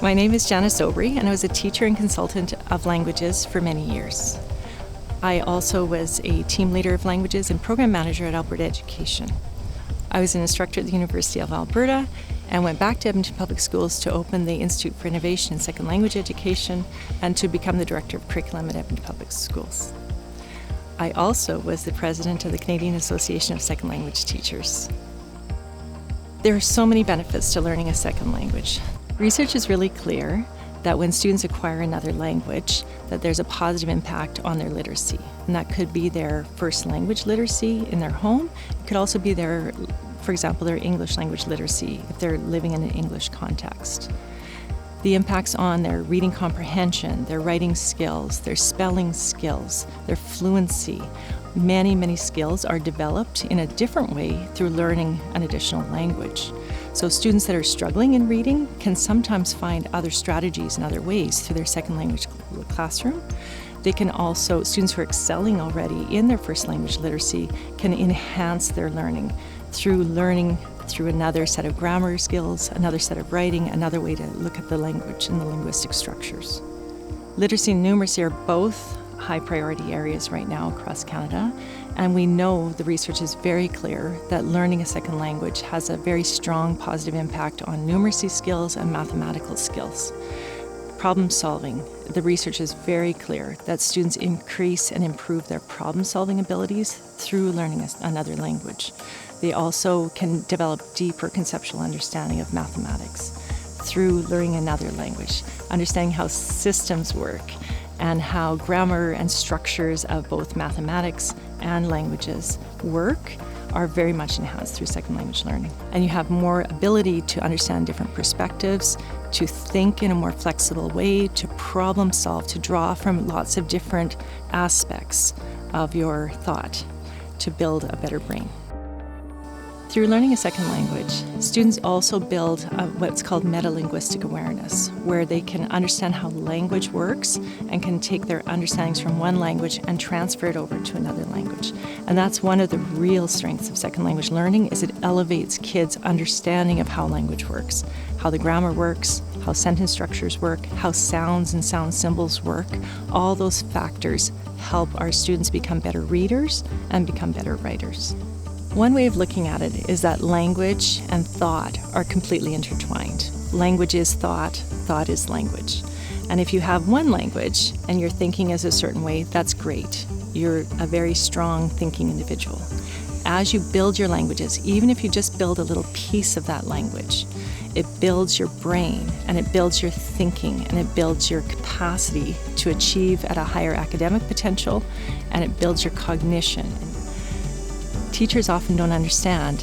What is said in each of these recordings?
My name is Janice Aubry, and I was a teacher and consultant of languages for many years. I also was a team leader of languages and program manager at Alberta Education. I was an instructor at the University of Alberta and went back to Edmonton Public Schools to open the Institute for Innovation in Second Language Education and to become the director of curriculum at Edmonton Public Schools. I also was the president of the Canadian Association of Second Language Teachers. There are so many benefits to learning a second language. Research is really clear that when students acquire another language, that there's a positive impact on their literacy. And that could be their first language literacy in their home. It could also be their, for example, their English language literacy if they're living in an English context. The impacts on their reading comprehension, their writing skills, their spelling skills, their fluency. Many skills are developed in a different way through learning an additional language. So students that are struggling in reading can sometimes find other strategies and other ways through their second language classroom. They can also, students who are excelling already in their first language literacy can enhance their learning through another set of grammar skills, another set of writing, another way to look at the language and the linguistic structures. Literacy and numeracy are both high priority areas right now across Canada, and we know the research is very clear that learning a second language has a very strong positive impact on numeracy skills and mathematical skills. Problem solving, the research is very clear that students increase and improve their problem solving abilities through learning another language. They also can develop deeper conceptual understanding of mathematics through learning another language, understanding how systems work and how grammar and structures of both mathematics and languages work are very much enhanced through second language learning. And you have more ability to understand different perspectives, to think in a more flexible way, to problem solve, to draw from lots of different aspects of your thought to build a better brain. Through learning a second language, students also build what's called metalinguistic awareness, where they can understand how language works and can take their understandings from one language and transfer it over to another language. And that's one of the real strengths of second language learning, is it elevates kids' understanding of how language works, how the grammar works, how sentence structures work, how sounds and sound symbols work. All those factors help our students become better readers and become better writers. One way of looking at it is that language and thought are completely intertwined. Language is thought, thought is language. And if you have one language and your thinking is a certain way, that's great. You're a very strong thinking individual. As you build your languages, even if you just build a little piece of that language, it builds your brain and it builds your thinking and it builds your capacity to achieve at a higher academic potential, and it builds your cognition. Teachers often don't understand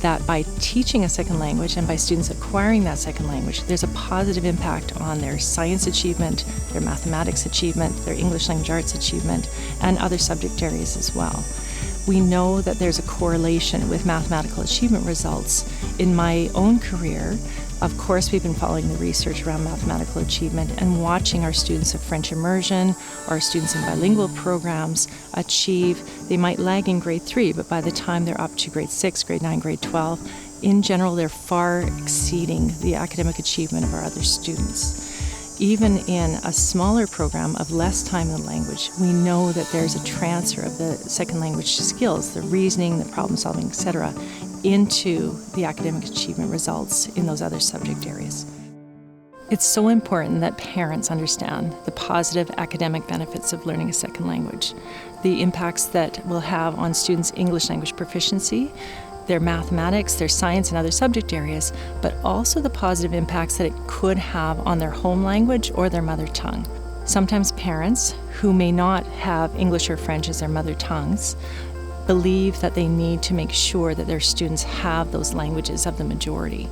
that by teaching a second language and by students acquiring that second language, there's a positive impact on their science achievement, their mathematics achievement, their English language arts achievement, and other subject areas as well. We know that there's a correlation with mathematical achievement results. In my own career, of course, we've been following the research around mathematical achievement and watching our students of French immersion or our students in bilingual programs achieve. They might lag in grade 3, but by the time they're up to grade 6, grade 9, grade 12, in general, they're far exceeding the academic achievement of our other students. Even in a smaller program of less time in language, we know that there's a transfer of the second language skills, the reasoning, the problem solving, etc., into the academic achievement results in those other subject areas. It's so important that parents understand the positive academic benefits of learning a second language, the impacts that will have on students' English language proficiency, their mathematics, their science, and other subject areas, but also the positive impacts that it could have on their home language or their mother tongue. Sometimes parents who may not have English or French as their mother tongues believe that they need to make sure that their students have those languages of the majority.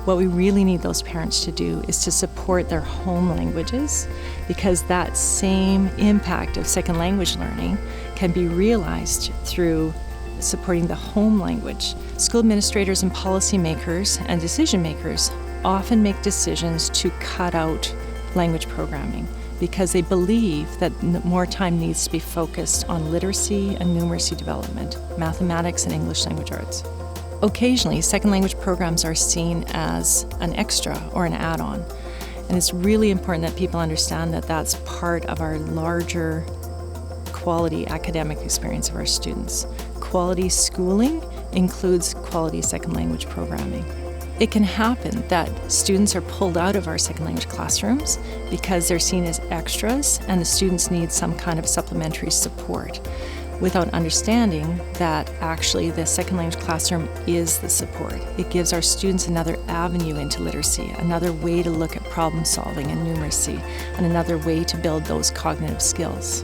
What we really need those parents to do is to support their home languages, because that same impact of second language learning can be realized through supporting the home language. School administrators and policymakers and decision makers often make decisions to cut out language programming because they believe that more time needs to be focused on literacy and numeracy development, mathematics and English language arts. Occasionally, second language programs are seen as an extra or an add-on. And it's really important that people understand that that's part of our larger quality academic experience of our students. Quality schooling includes quality second language programming. It can happen that students are pulled out of our second language classrooms because they're seen as extras and the students need some kind of supplementary support, without understanding that actually the second language classroom is the support. It gives our students another avenue into literacy, another way to look at problem solving and numeracy, and another way to build those cognitive skills.